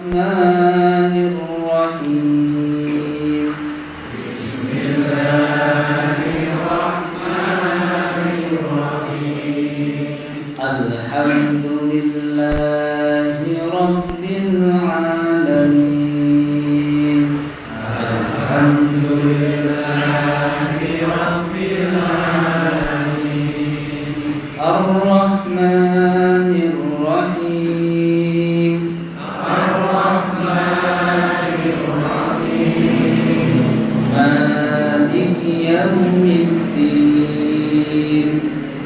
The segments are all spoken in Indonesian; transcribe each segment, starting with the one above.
الرحمن الرحيم بسم الله الرحمن الرحيم الحمد لله رب العالمين الحمد لله رب العالمين الرحمن الرحيم الرحمن الرحيم مالك يوم الدين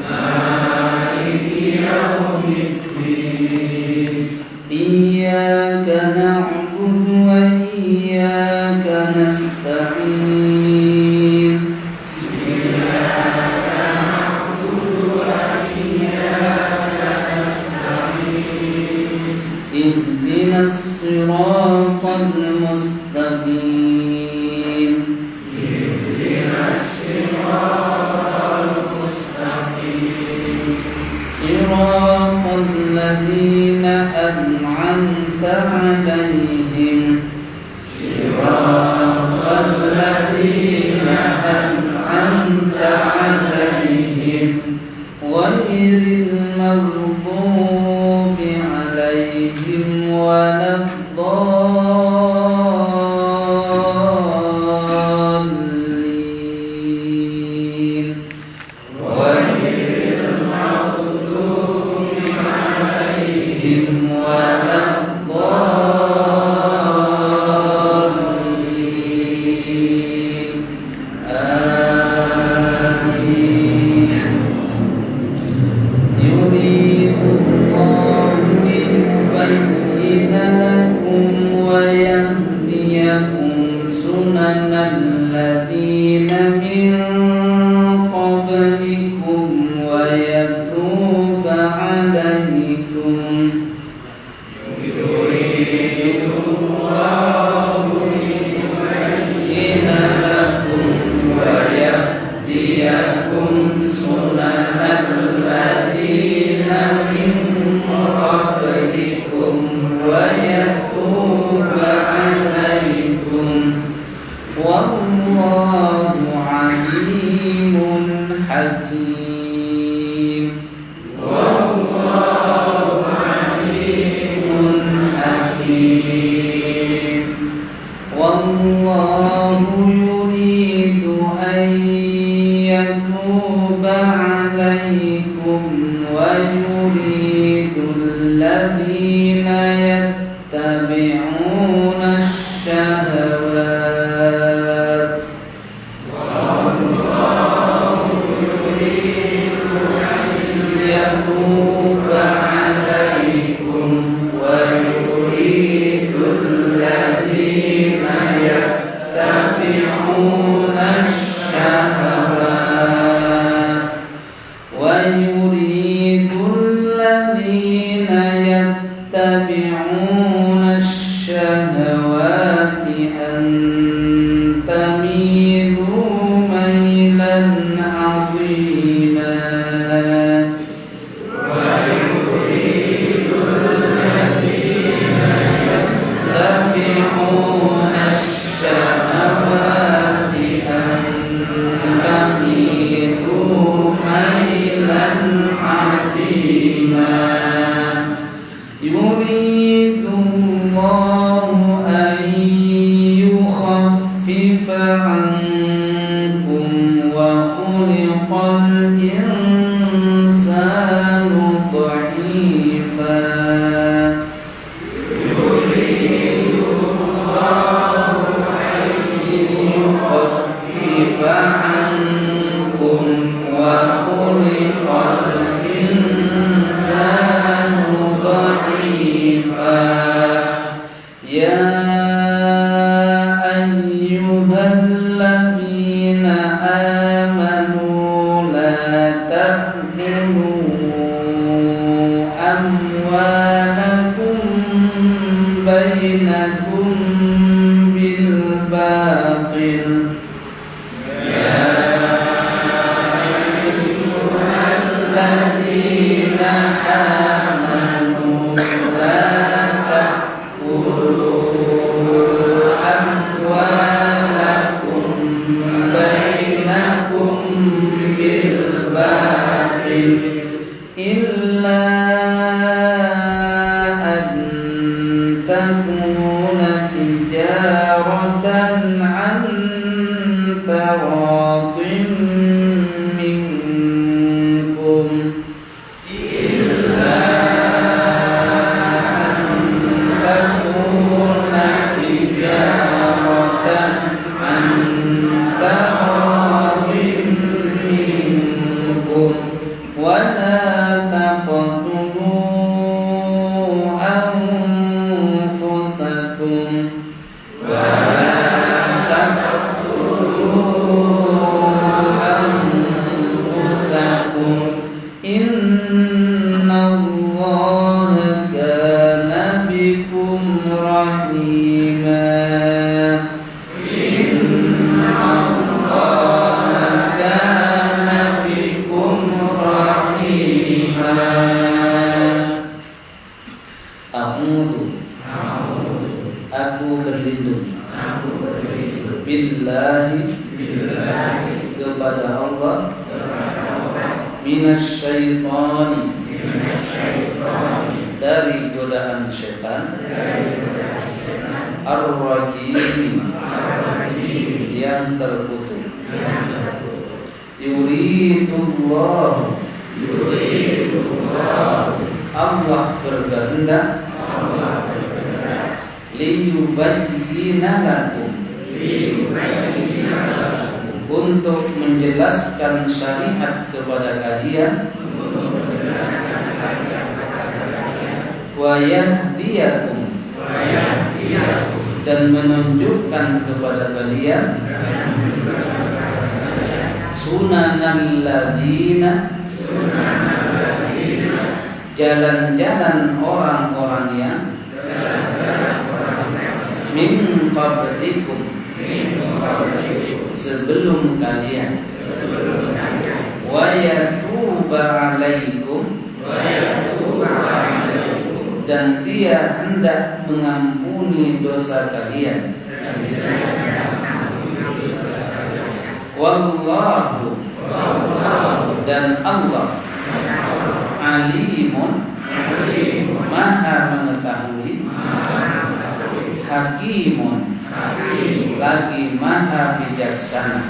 مالك يوم الدين إياك نعبد وإياك نستعين إياك نعبد وإياك نستعين اهدنا الصراط المستقيم اهدنا الصراط المستقيم صراط الذين أنعمت عليهم صراط الذين أنعمت عليهم غير المغضوب عليهم ولا الضالين غير المغضوب عليهم ولا الضالين آمين يريد الله ليبين لكم ويهديكم سنن الذين من قبلكم ويتوب عليكم يريد الله ليبين لكم ويهديكم سنن الذين من قبلكم ويتوب عليكم والله عليم حكيم والله عليم حكيم والله يريد أن يتوب عليكم ويريد الذين يتبعون الشهوات والله يريد أن يتوب عليكم ويريد الذين يتبعون الشهوات ويريد الذين يتبعون الشهوات أن تميلوا ميلا عظيما ويريد الذين يتبعون الشهوات أن تميلوا ميلا عظيما يريد الله أن يخفف عنكم وخلق الإنسان ضعيفا يريد الله أن يخفف عنكم وخلق الإنسان ضعيفا يا أيها الذين آمنوا لا تأكلوا أموالكم بينكم بالباطل الذين آمنوا لا تأكلوا تكون تجارة عن تراض منكم إلا أن تكون تجارة عن تراض منكم ولا aku berlindung billahi kepada Allah minasyaitani dari godaan syaitan ar-rajim yang terkutuk yuridullah Allah berkehendak liyubayyina lakum untuk menjelaskan syariat kepada kalian wa yahdiyakum dan menunjukkan kepada kalian sunanal ladina jalan-jalan orang-orang yang min qablikum sebelum kalian wa yatuba alaikum dan dia hendak mengampuni dosa kalian wallahu dan Allah alimun maha mengetahui hakimun lagi maha bijaksana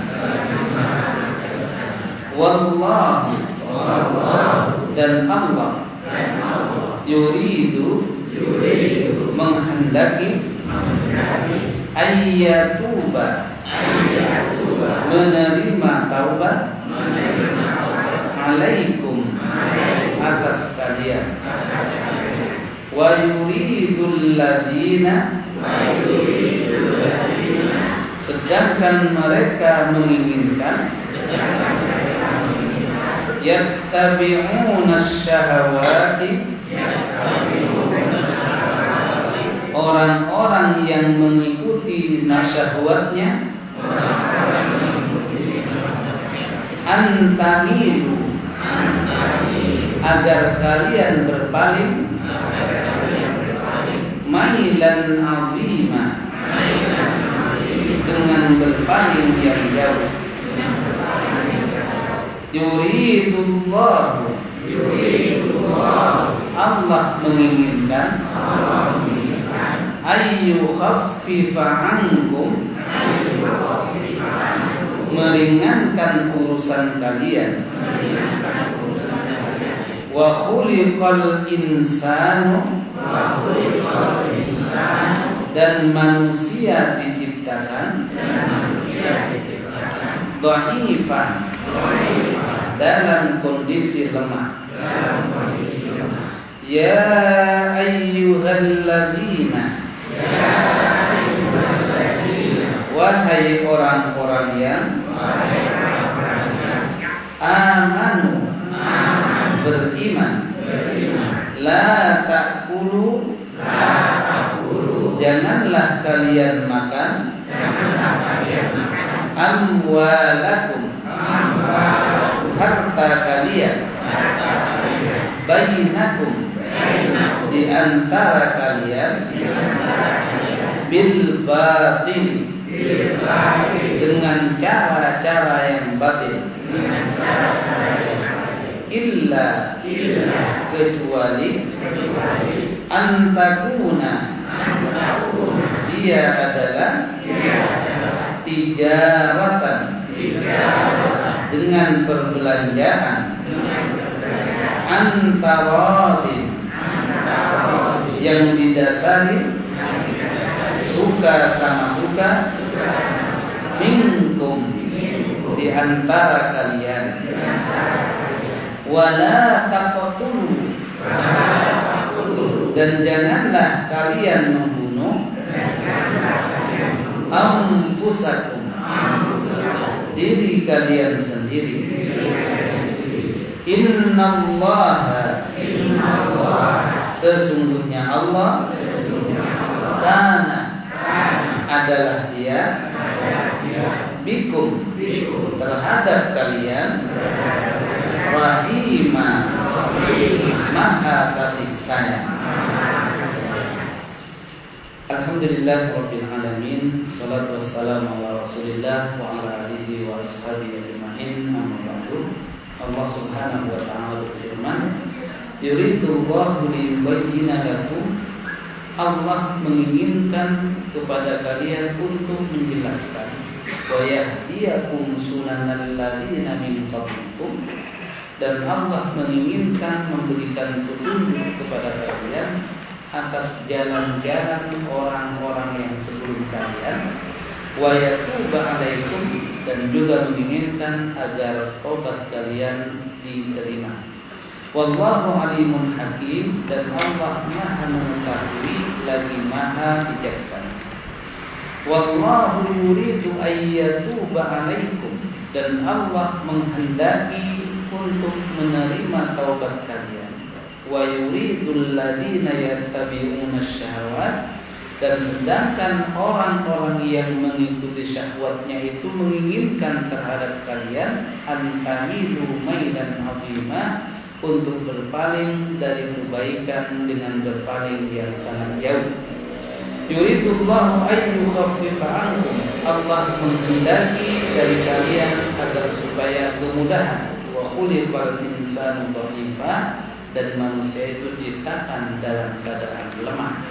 wallahu dan Allah yuridu menghendaki ayyatuba menerima taubat alaikum atas kalian wa yuridul ladina sedangkan mereka menginginkan yattabi'una syahawati orang-orang yang mengikuti syahwatnya antamilu agar kalian berpaling mailan azima dengan berpaling yang jauh yuridullahu Allah menginginkan ayyu khaffifa ankum meringankan urusan kalian wa khuliqal insanu dan manusia diciptakan dha'ifan dalam kondisi lemah ya ayyuhalladzina wahai orang-orang yang amanu beriman la ta'kulu janganlah kalian makan amwalakum harta kalian bainakum di antara kalian bil batil dengan cara-cara yang batil illa kecuali antakuna Dia adalah tijaratan, dengan perbelanjaan, antaradin, yang didasari suka sama suka, minkum, di antara kalian, wala taqtulu, dan janganlah kalian membunuh anfusakum, diri kalian sendiri. Innallaha, sesungguhnya Allah, kana, adalah dia, bikum, terhadap kalian, rahima, maha kasih sayang. Alhamdulillah Rabbil Alamin. Salatu wassalamu ala Rasulillah wa ala alihi wa ashabihi ajma'in. Amma ba'du. Allah Subhanahu wa ta'ala berfirman, yuridullahu liyubayyina lakum, Allah menginginkan kepada kalian untuk menjelaskan, wa yahdiyakum sunanal ladzina min qablikum, dan Allah menginginkan memberikan petunjuk kepada kalian atas jalan-jalan orang-orang yang sebelum kalian, wa yatuba alaikum, dan juga menginginkan agar taubat kalian diterima. Wallahu alimun hakim, dan Allah maha mengetahui lagi maha bijaksana. Wallahu yuridu ayyatuba alaikum, dan Allah menghendaki untuk menerima taubat kalian. Wa yuridul ladzina yattabi'una syahawat, dan sedangkan orang-orang yang mengikuti syahwatnya itu menginginkan terhadap kalian antamilu mailan 'azima, untuk berpaling dari kebaikan dengan berpaling yang sangat jauh. Yuridullahu an yukhaffifa 'ankum, Allah menghendaki dari kalian agar supaya kemudahan. Wa khuliqal insanu dha'ifa, dan manusia itu diciptakan dalam keadaan lemah.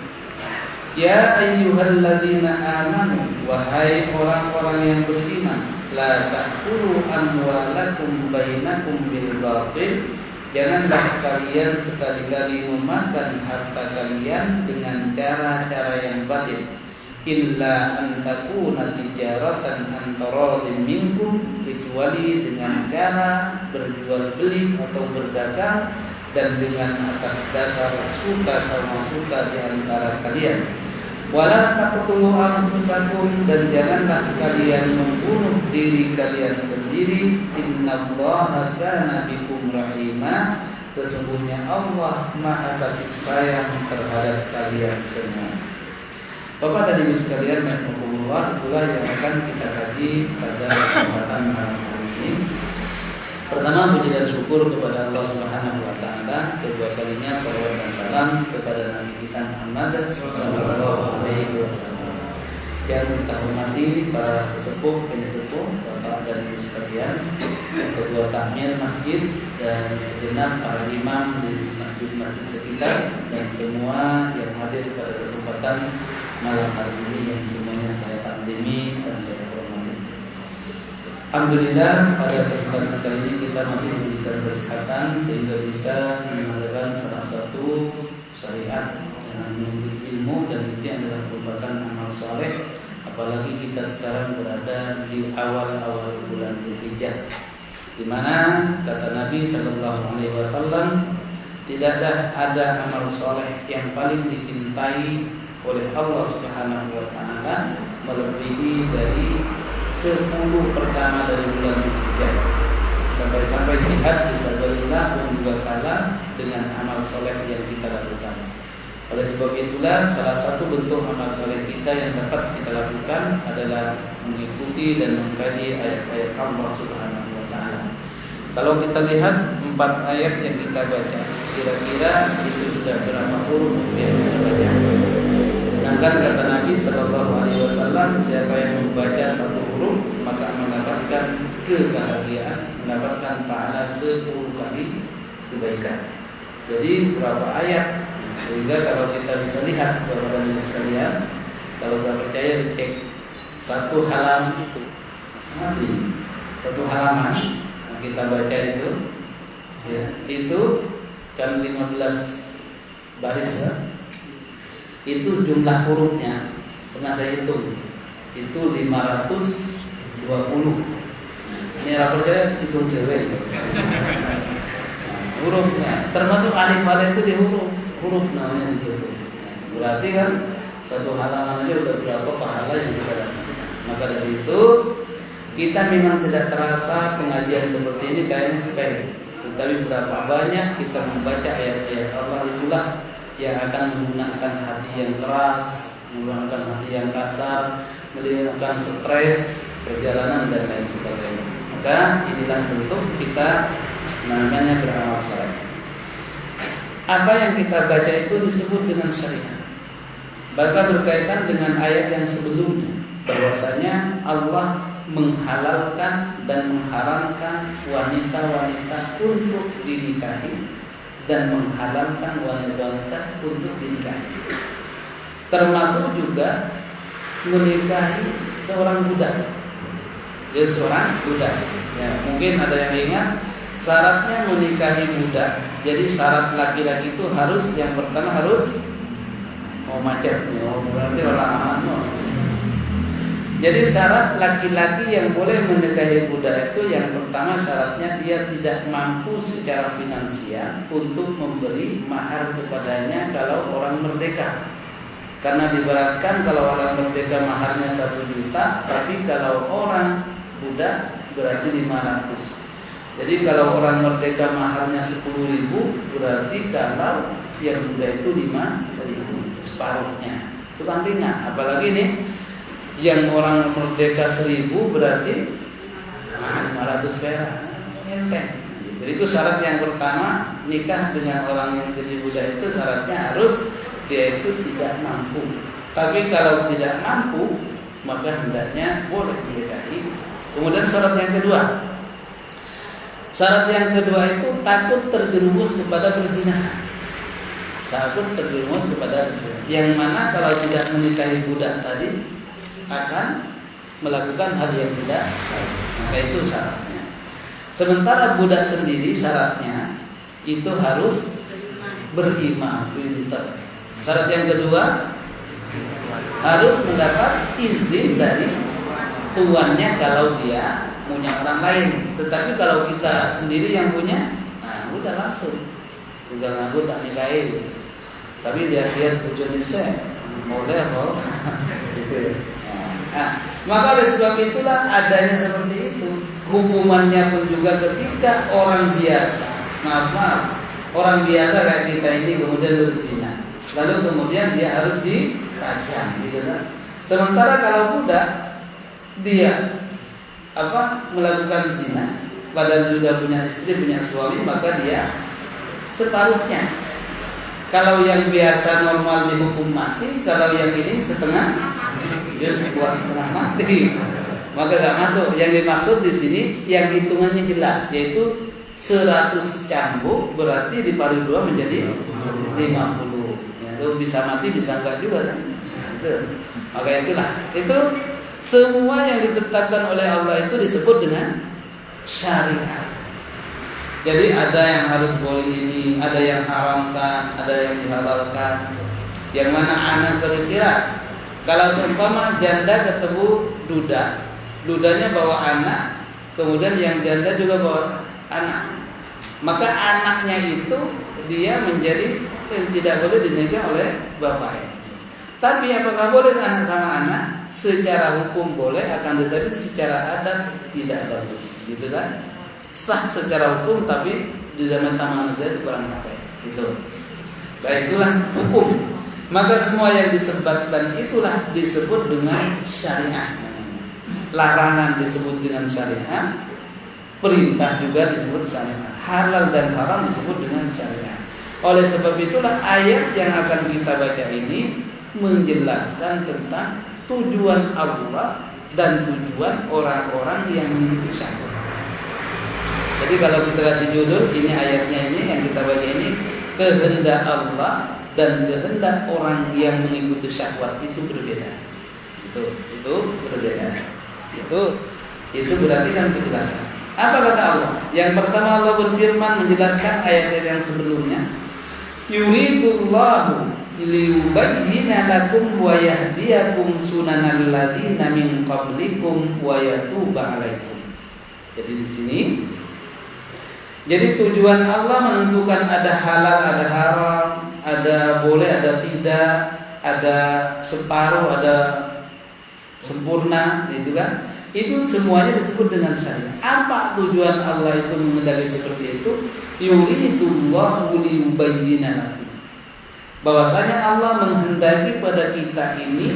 Ya ayyuhalladzina amanu, wahai orang-orang yang beriman, la ta'kulu amwalakum bainakum bil batil, janganlah kalian sekali-kali memakan harta kalian dengan cara-cara yang batil, illa an takuna tijaratan an taradin minkum, kecuali dengan cara berjual beli atau berdagang dan dengan atas dasar suka sama suka di antara kalian. Wala taqtulu anfusakum, dan janganlah kalian membunuh diri kalian sendiri. Innallaha kana bikum rahima, sesungguhnya Allah maha kasih sayang terhadap kalian semua. Bapak dan Ibu sekalian, rahimakumullah, itulah yang akan kita kaji pada kesempatan malam hari ini. Pertama, puji dan syukur kepada Allah Subhanahu wa taala. Kedua kalinya salawat dan salam kepada Nabi kita Muhammad sallallahu alaihi wasallam. Yang kita hormati para sesepuh, penyesepuh, Bapak dan Ibu sekalian, ketua takmir masjid dan segenap para imam di masjid-masjid sekitar, dan semua yang hadir pada kesempatan malam hari ini yang semuanya saya takdimi dan saya hormati. Alhamdulillah, pada kesempatan kali ini kita masih diberikan kesehatan sehingga bisa mengamalkan salah satu syariat dengan menuntut ilmu, dan itu adalah merupakan amal soleh. Apalagi kita sekarang berada di awal-awal bulan Dzulhijjah, di mana kata Nabi Sallallahu Alaihi Wasallam, tidak ada amal soleh yang paling dicintai oleh Allah Subhanahu Wa Taala melebihi dari 10 pertama dari bulan Dzulhijjah, sampai-sampai jihad fisabilillah pun juga kalah dengan amal soleh yang kita lakukan. Oleh sebab itulah salah satu bentuk amal soleh kita yang dapat kita lakukan adalah mengikuti dan mengkaji ayat-ayat Allah Subhanahu Wa Taala. Kalau kita lihat 4 ayat yang kita baca, kira-kira itu sudah berapa huruf yang kita baca? Sedangkan kata Nabi Sallallahu Alaihi Wasallam, siapa yang membaca satu huruf maka mendapatkan kebahagiaan, mendapatkan pahala 10 kali kebaikan. Jadi berapa ayat? Sehingga kalau kita bisa lihat Bapak dan Ibu sekalian, Kalau nggak percaya cek satu halaman itu, nanti satu halaman yang kita baca itu, ya, itu kan 15 baris ya. Itu jumlah hurufnya pernah saya hitung itu 520. Ini rapor hitung cewek. Hurufnya termasuk alif alif itu di huruf namanya gitu. Berarti kan satu halaman aja udah berapa pahala yang kita dapat. Maka dari itu kita memang tidak terasa pengajian seperti ini kayaknya sepele. Tetapi berapa banyak kita membaca ayat-ayat Allah itulah yang akan menggunakan hati yang keras, menggunakan hati yang kasar, menggunakan stres, perjalanan dan lain sebagainya. Maka inilah bentuk kita namanya beramal saleh. Apa yang kita baca itu disebut dengan syariat. Bahkan berkaitan dengan ayat yang sebelumnya, bahwasanya Allah menghalalkan dan mengharamkan wanita-wanita untuk dinikahi dan menghalalkan wanita-wanita untuk dinikahi. Termasuk juga menikahi seorang budak. Jadi seorang budak. Ya, mungkin ada yang ingat syaratnya menikahi budak. Jadi syarat laki-laki itu harus yang pertama harus macet. Berarti orang aman. Jadi syarat laki-laki yang boleh menikahi budak itu yang pertama syaratnya dia tidak mampu secara finansial untuk memberi mahar kepadanya kalau orang merdeka. Karena diberatkan kalau orang merdeka maharnya 1 juta, tapi kalau orang budak berarti 500. Jadi kalau orang merdeka maharnya 10.000, berarti kalau yang budak itu 5.000, separuhnya. Itu kan ringan, apalagi nih yang orang merdeka 1.000 berarti 500 perak. Enteng. Jadi itu syarat yang pertama, nikah dengan orang yang jadi budak itu syaratnya harus dia itu tidak mampu. Tapi kalau tidak mampu, maka hendaknya boleh dinikahi. Kemudian syarat yang kedua. Syarat yang kedua itu takut terjerumus kepada perzinahan. Takut terjerumus kepada perzinahan. Yang mana kalau tidak menikahi budak tadi akan melakukan hal yang tidak baik. Maka itu syaratnya. Sementara budak sendiri syaratnya itu harus beriman, pintar. Syarat yang kedua harus mendapat izin dari tuannya kalau dia punya orang lain. Tetapi kalau kita sendiri yang punya, nah udah langsung tinggal ngaku tak nikahin. Tapi lihat-lihat tujuannya boleh apa? Gitu. Nah, maka oleh sebab itulah adanya seperti itu. Hukumannya pun juga ketika orang biasa, maaf, orang biasa kayak kita ini kemudian berzina, lalu kemudian dia harus dirajam, gitu kan? Sementara kalau budak dia melakukan zina, padahal sudah punya istri, punya suami, maka dia separuhnya. Kalau yang biasa normal dihukum mati, kalau yang ini setengah, dia sebuah setengah mati, maka tidak masuk. Yang dimaksud di sini yang hitungannya jelas, yaitu 100 cambuk berarti dipari 2 menjadi 50. Ya, itu bisa mati, bisa enggak juga kan? Itu. Maka itulah itu semua yang ditetapkan oleh Allah itu disebut dengan syariat. Jadi ada yang harus boleh ini, ada yang haramkan, ada yang dihalalkan. Yang mana anak kira-kira kalau seumpama janda ketemu duda, dudanya bawa anak, kemudian yang janda juga bawa anak, maka anaknya itu dia menjadi tidak boleh dinikah oleh bapaknya. Tapi apakah boleh anak sama anak? Secara hukum boleh, akan tetapi secara adat tidak bagus, gitu kan? Sah secara hukum, tapi di dalam mata manusia itu kurang apa? Gitu. Baiklah hukum. Maka semua yang disebutkan itulah disebut dengan syariat. Larangan disebut dengan syariat, perintah juga disebut syariat. Halal dan haram disebut dengan syariat. Oleh sebab itulah ayat yang akan kita baca ini menjelaskan tentang tujuan Allah dan tujuan orang-orang yang mengikuti syariat. Jadi kalau kita kasih judul ini ayatnya ini yang kita baca ini kehendak Allah dan kehendak orang yang mengikuti syahwat itu berbeda. Itu berbeda. Itu berarti kan penjelasan. Apa kata Allah? Yang pertama Allah berfirman menjelaskan ayat yang sebelumnya. Yuridullahu liyubayyina lakum wa yahdiyakum sunanal ladzina min qablikum wa yatuba 'alaikum. Jadi di sini tujuan Allah menentukan ada halal, ada haram, ada boleh, ada tidak, ada separuh, ada sempurna, itu kan? Itu semuanya disebut dengan syariat. Apa tujuan Allah itu mengendali seperti itu? Yuridullahu liyubayyina lakum. Bahwasanya Allah menghendaki pada kita ini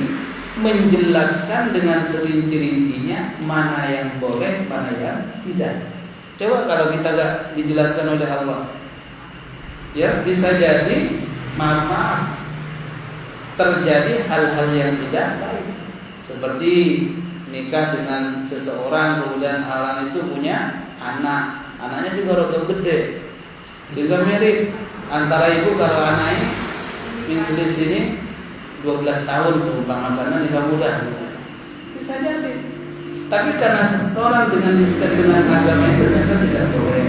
menjelaskan dengan serinci-rincinya mana yang boleh, mana yang tidak. Coba kalau kita gak dijelaskan oleh Allah, ya bisa jadi maaf terjadi hal-hal yang tidak baik, seperti nikah dengan seseorang kemudian orang itu punya anak, anaknya juga roto gede, juga mirip antara ibu kalau anaknya misalnya sini 12 tahun seumpama karena nikah muda, bisa jadi. Tapi karena orang dengan agama itu ternyata tidak boleh.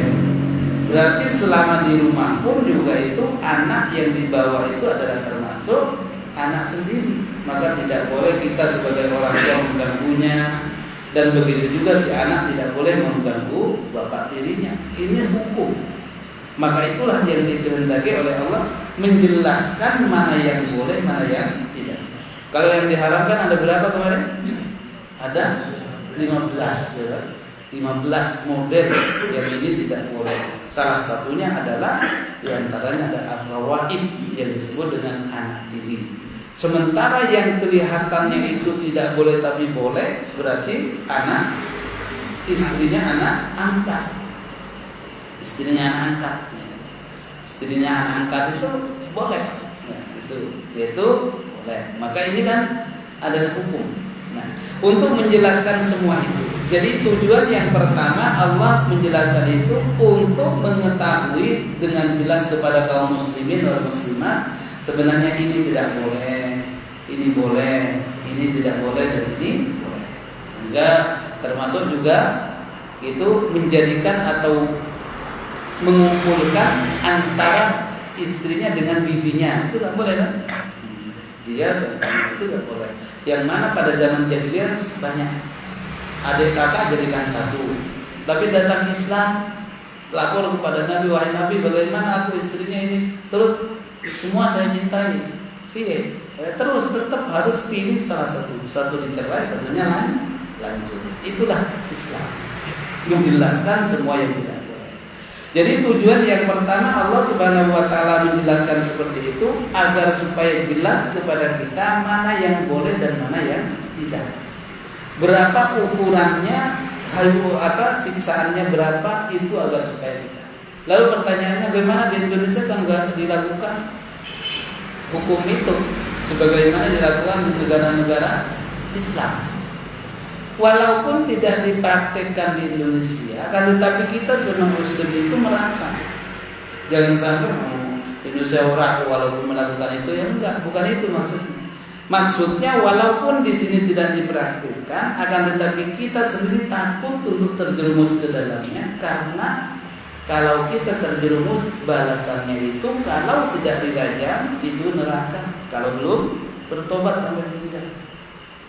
Berarti selama di rumah pun juga itu anak yang dibawa itu adalah termasuk anak sendiri. Maka tidak boleh kita sebagai orang tua mengganggunya. Dan begitu juga si anak tidak boleh mengganggu bapak tirinya. Ini hukum. Maka itulah yang dikehendaki oleh Allah, menjelaskan mana yang boleh, mana yang tidak. Kalau yang diharamkan ada berapa kemarin? Ada 15 ya. 15 model yang ini tidak boleh. Salah satunya adalah diantaranya ada ar-rawaib yang disebut dengan anak tiri. Sementara yang kelihatannya itu tidak boleh tapi boleh, berarti anak istrinya anak angkat. Istrinya anak angkat. Istrinya anak angkat itu boleh. Nah, itu boleh. Maka ini kan adalah hukum. Nah, untuk menjelaskan semua itu. Jadi tujuan yang pertama Allah menjelaskan itu untuk mengetahui dengan jelas kepada kaum muslimin dan muslimah sebenarnya ini tidak boleh, ini boleh, ini tidak boleh dan ini boleh. Sehingga termasuk juga itu menjadikan atau mengumpulkan antara istrinya dengan bibinya itu tidak boleh kan? Iya, itu tidak boleh. Yang mana pada zaman jahiliyah banyak adik kakak jadikan satu. Tapi datang Islam, lapor kepada Nabi, wahai Nabi, bagaimana aku istrinya ini? Terus semua saya cintai. Pilih. Terus tetap harus pilih salah satu. Satu dicerai, satunya lanjut. Itulah Islam. Menjelaskan semua yang tidak boleh. Jadi tujuan yang pertama Allah Subhanahu wa taala menjelaskan seperti itu agar supaya jelas kepada kita mana yang boleh dan mana yang tidak. Berapa ukurannya, siksaannya berapa, itu agar supaya kita. Lalu pertanyaannya bagaimana di Indonesia kan nggak dilakukan hukum itu sebagaimana dilakukan di negara-negara Islam. Walaupun tidak dipraktekkan di Indonesia, akan tetapi kita sebagai Muslim itu merasa jangan sampai Indonesia orang walaupun melakukan itu ya enggak, bukan itu maksudnya. Maksudnya walaupun di sini tidak dipraktikkan, akan tetapi kita sendiri takut untuk terjerumus ke dalamnya, karena kalau kita terjerumus balasannya itu kalau tidak dirajam itu neraka. Kalau belum bertobat sampai meninggal.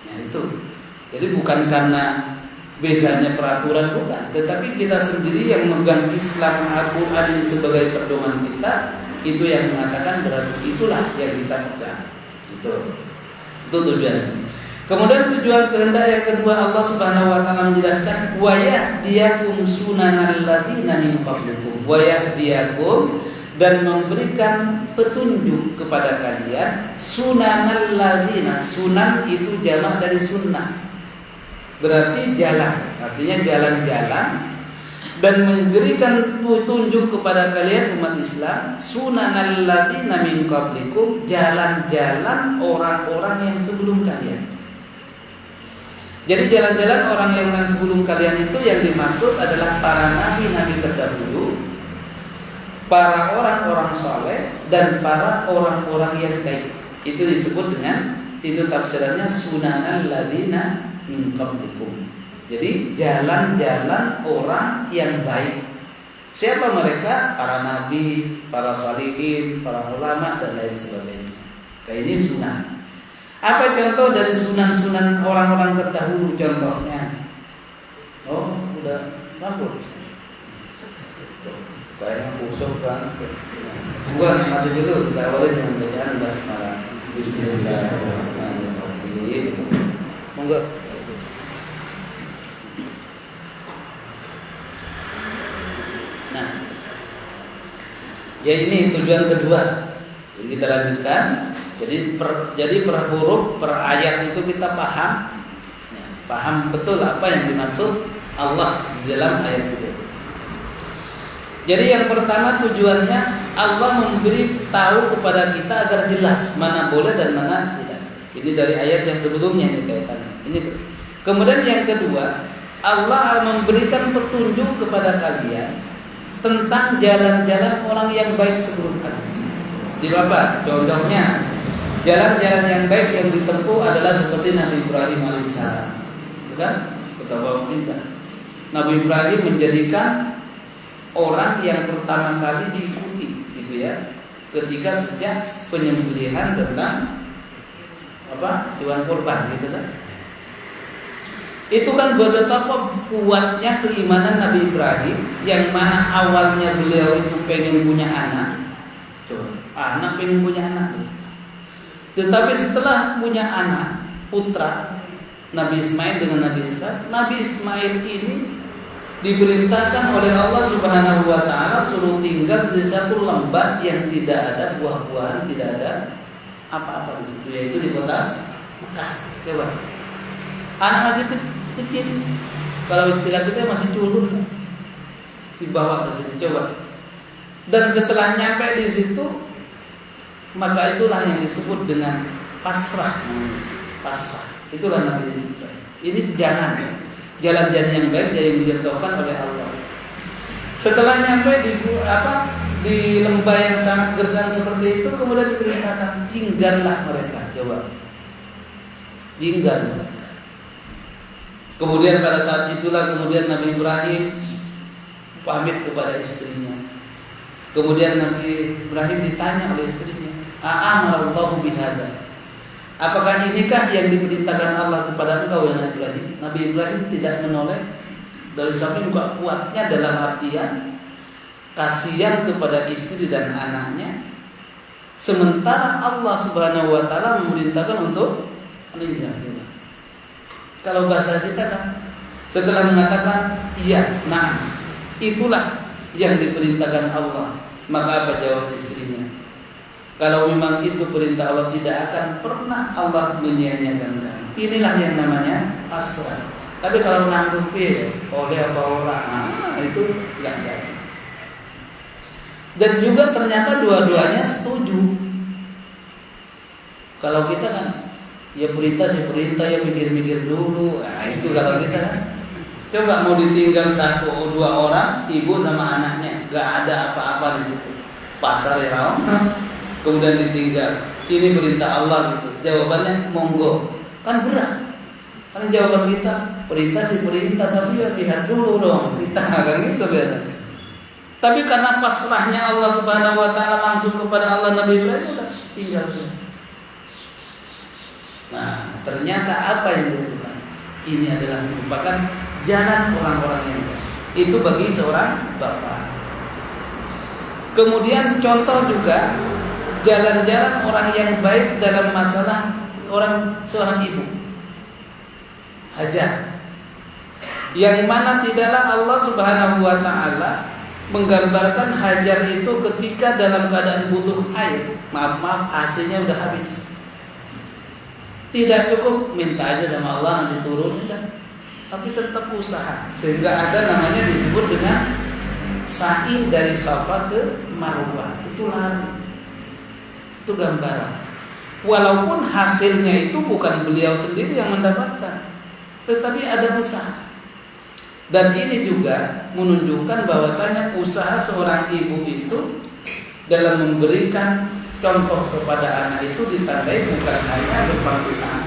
Ya itu. Jadi bukan karena bedanya peraturan bukan, tetapi kita sendiri yang memegang Islam Al-Quran ini sebagai pedoman kita, itu yang mengatakan berarti itulah yang kita pegang. Itu tujuan. Kemudian tujuan kehendak yang kedua Allah Subhanahu wa taala menjelaskan wa yahdiyakum sunanal ladzina min qablikum. Wa yahdiyakum, dan memberikan petunjuk kepada kalian sunanal ladzina. Sunan itu jamak dari sunnah. Berarti jalan, artinya jalan-jalan, dan memberikan petunjuk kepada kalian umat Islam sunanal ladzina min qablikum, jalan-jalan orang-orang yang sebelum kalian. Jadi jalan-jalan orang yang sebelum kalian itu yang dimaksud adalah para nabi-nabi terdahulu para orang-orang saleh dan para orang-orang yang baik. Itu disebut dengan, itu tafsirannya sunanal ladina min qablikum. Jadi jalan-jalan orang yang baik. Siapa mereka? Para nabi, para salihin, para ulama dan lain sebagainya. Kayak ini sunnah. Apa contoh dari sunan-sunan orang-orang terdahulu contohnya? Oh, udah rambut. Kayaknya kusuk kan. Bukan, mati dulu. Kita awali dengan bacaan basmalah. Bismillahirrahmanirrahim. Monggo. Nah, jadi ini tujuan kedua. Jadi kita lanjutkan. Jadi per huruf, per ayat itu kita paham, paham betul apa yang dimaksud Allah di dalam ayat itu. Jadi yang pertama tujuannya Allah memberi tahu kepada kita agar jelas mana boleh dan mana tidak. Ini dari ayat yang sebelumnya ini kaitannya. Ini. Kemudian yang kedua, Allah memberikan petunjuk kepada kalian tentang jalan-jalan orang yang baik sebelum kalian. Di apa? Contohnya, jalan-jalan yang baik yang ditempuh adalah seperti Nabi Ibrahim alaihissalam. Bukan? Ketawa perintah. Nabi Ibrahim menjadikan orang yang pertama kali diikuti, gitu ya. Ketika sejak penyembelihan tentang hewan kurban, gitu kan. Itu kan betapa kuatnya keimanan Nabi Ibrahim, yang mana awalnya beliau itu pengen punya anak. Coba, anak pengen punya anak. Tetapi setelah punya anak putra Nabi Ismail dengan Nabi Ishak, Nabi Ismail ini diperintahkan oleh Allah Subhanahu wa taala suruh tinggal di satu lembah yang tidak ada buah-buahan, tidak ada apa-apa di situ, yaitu di kota Mekah. Coba. Anak masih kecil. Kalau istilah kita masih culun. Dibawa ke situ, coba. Dan setelah nyampe di situ, maka itulah yang disebut dengan pasrah. Pasrah. Itulah Nabi Ibrahim. Ini jalan-jalan yang baik yang dicontohkan oleh Allah. Setelah nyampe di lembah yang sangat gersang seperti itu, kemudian diperintahkan tinggallah mereka. Coba. Tinggal mereka. Kemudian pada saat itulah kemudian Nabi Ibrahim pamit kepada istrinya. Kemudian Nabi Ibrahim ditanya oleh istrinya, "A'amarallahu bihadza?" Apakah inikah yang diperintahkan Allah kepada engkau ya Nabi Ibrahim? Nabi Ibrahim tidak menoleh. Dari samping juga kuatnya dalam artian kasihan kepada istri dan anaknya. Sementara Allah Subhanahu wa taala memerintahkan untuk meninggal. Kalau bahasa kita kan setelah mengatakan iya, nah itulah yang diperintahkan Allah. Maka apa jawab istrinya? Kalau memang itu perintah Allah, tidak akan pernah Allah menyia-nyiakan kamu. Inilah yang namanya pasrah. Tapi kalau nanggupi oleh apa orang, itu enggak jadi. Dan juga ternyata dua-duanya setuju. Kalau kita kan, ya perintah, ya mikir-mikir dulu. Nah itu kalau kita kan. Coba mau ditinggal 1-2 orang, ibu sama anaknya, enggak ada apa-apa di situ. Pasar ya, kemudian ditinggal. Ini perintah Allah gitu. Jawabannya monggo. Kan berat. Kan jawaban kita perintah sih perintah, tapi ya lihat dulu dong. Kita kan gitu biasa. Tapi karena pasrahnya Allah Subhanahu wa taala langsung kepada Allah, Nabi Ibrahim udah tinggal tuh. Nah, ternyata apa yang dilakukan? Ini adalah merupakan jalan orang-orang yang baik. Itu bagi seorang bapak. Kemudian contoh juga jalan-jalan orang yang baik dalam masalah seorang ibu. Hajat. Yang mana tidaklah Allah Subhanahu wa taala menggambarkan Hajar itu ketika dalam keadaan butuh air. Maaf, hasilnya udah habis. Tidak cukup minta aja sama Allah nanti turun, tapi tetap usaha. Sehingga ada namanya disebut dengan sa'i dari Safa ke Marwah. Itu lari. Itu gambaran. Walaupun hasilnya itu bukan beliau sendiri yang mendapatkan, tetapi ada usaha. Dan ini juga menunjukkan bahwasanya usaha seorang ibu itu dalam memberikan contoh kepada anak itu ditandai bukan hanya berpangku tangan,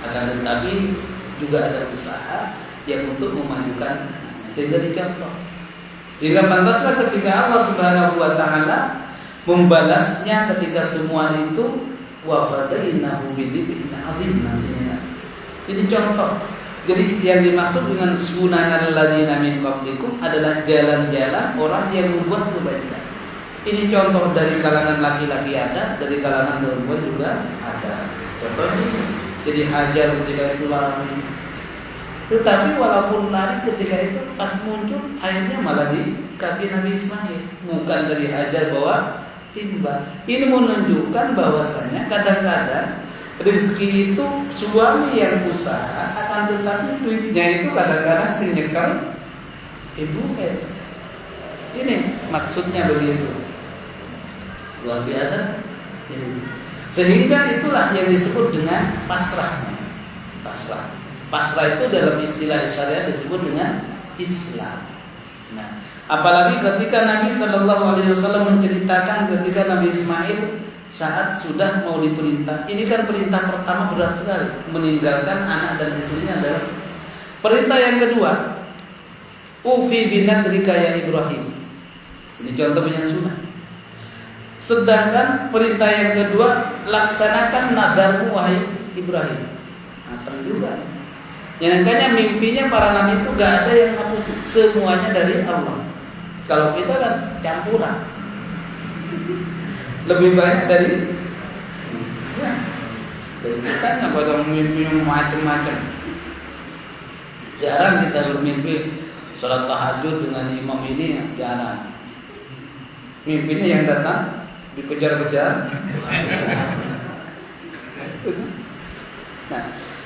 akan tetapi juga ada usaha yang untuk memajukan anaknya, sehingga dicontoh. Sehingga pantaslah ketika Allah Subhanahu wa taala membalasnya ketika semua itu wa fadainahu bidzibhin adzim namanya. Ini contoh. Jadi yang dimaksud dengan sunanal ladzina min qablikum adalah jalan-jalan orang yang membuat kebaikan. Ini contoh dari kalangan laki-laki ada, dari kalangan perempuan juga ada. Contohnya, jadi Hajar ketika itu lari. Tetapi walaupun lari ketika itu pas muncul akhirnya malah di kaki Nabi Ismail, bukan dari Hajar bawa timba. Ini menunjukkan bahwasanya kadang-kadang rezeki itu suami yang usaha, akan tetapi duitnya itu kadang-kadang si nyekel ibu. Ini maksudnya begitu. Luar biasa. Sehingga itulah yang disebut dengan pasrah. Pasrah itu dalam istilah syariat disebut dengan Islam. Nah, apalagi ketika Nabi Shallallahu Alaihi Wasallam menceritakan ketika Nabi Ismail saat sudah mau diperintah. Ini kan perintah pertama berat sekali, meninggalkan anak dan istrinya adalah. Perintah yang kedua, ufi binadrika ya Ibrahim. Ini contoh punya sunnah. Sedangkan perintah yang kedua, laksanakan nadarmu wahai Ibrahim. Matang juga. Yang makanya mimpinya para nabi itu gak ada yang hapus, semuanya dari Allah. Kalau kita kan campuran. Lebih banyak dari kita pada mimpi macam-macam. Jarang kita bermimpi sholat tahajud dengan imam ini, jarang. Mimpinya yang datang dikejar-kejar. Nah,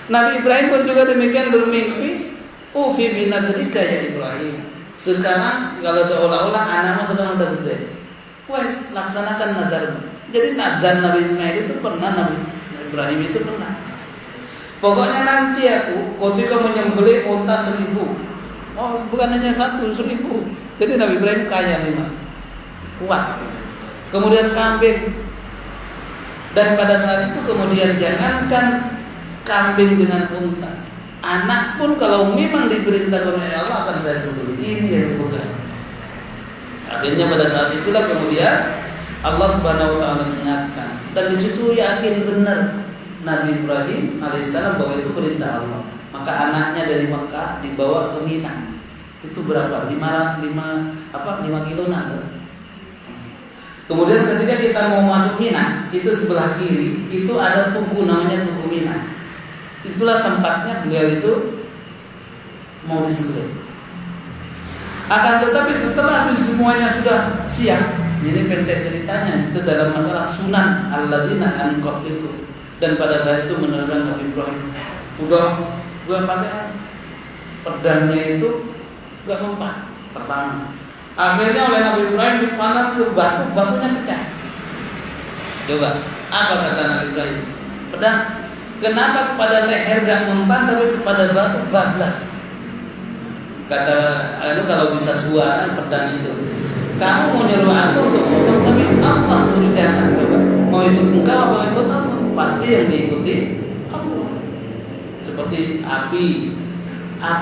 Nabi Ibrahim pun juga demikian bermimpi, ufi binadrika ya Ibrahim. Sekarang kalau seolah-olah anakmu sedang udah gede, wes laksanakan nadarmu. Jadi nadar Nabi Ismail itu pernah, Nabi Ibrahim itu pernah. Pokoknya nanti aku ketika menyembelih unta 1000. Oh, bukan hanya 1, 1000. Jadi Nabi Ibrahim kaya 5. Kuat. Kemudian kambing. Dan pada saat itu kemudian jangankan kambing dengan unta, anak pun kalau memang diperintahkan oleh Allah akan saya sembelih. Ini yang dibutuhkan. Akhirnya pada saat itulah kemudian Allah Subhanahu wa taala mengingatkan, dan di situ yakin benar Nabi Ibrahim alaihissalam bahwa itu perintah Allah. Maka anaknya dari Mekah dibawa ke Mina. Itu berapa? 5 kilo nanti. Kemudian ketika kita mau masuk Mina, itu sebelah kiri itu ada tugu namanya Tugu Mina. Itulah tempatnya beliau itu mau disembelih. Akan tetapi setelah semuanya sudah siap, ini pendek ceritanya, itu dalam masalah sunan alladzina an qablikum. Dan pada saat itu menerang Nabi Ibrahim, udah pakai pedangnya itu gak mempan pertama. Akhirnya oleh Nabi Ibrahim dipanah ke batu, batunya pecah. Coba, apa kata Nabi Ibrahim? Pedang, kenapa kepada leher gak mempan tapi kepada batu bablas? Kata, kalau bisa suara pedang itu, kamu mau nyuruh aku untuk ngomong, tapi Allah suruh jangan. Coba, mau ikut engkau apa ikut Allah? Pasti yang diikuti Allah. Seperti api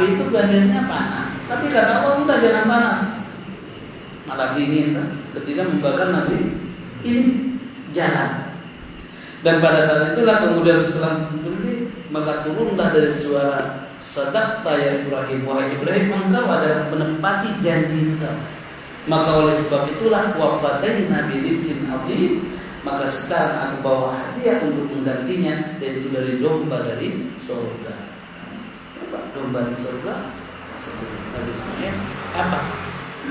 itu biasanya panas, tapi kata Allah udah jangan panas, malah dingin kan? Ketika membakar Nabi ini jalan. Dan pada saat itulah kemudian setelah berhenti, maka turunlah dari suara, sadaqta ya Ibrahim, wahai Ibrahim, engkau adalah menepati janji engkau. Maka oleh sebab itulah wafadaina bidzibhin adzim, maka sekarang aku bawa hadiah untuk menggantinya, yaitu dari domba dari surga. Apa domba di surga? Nabi Ismail apa?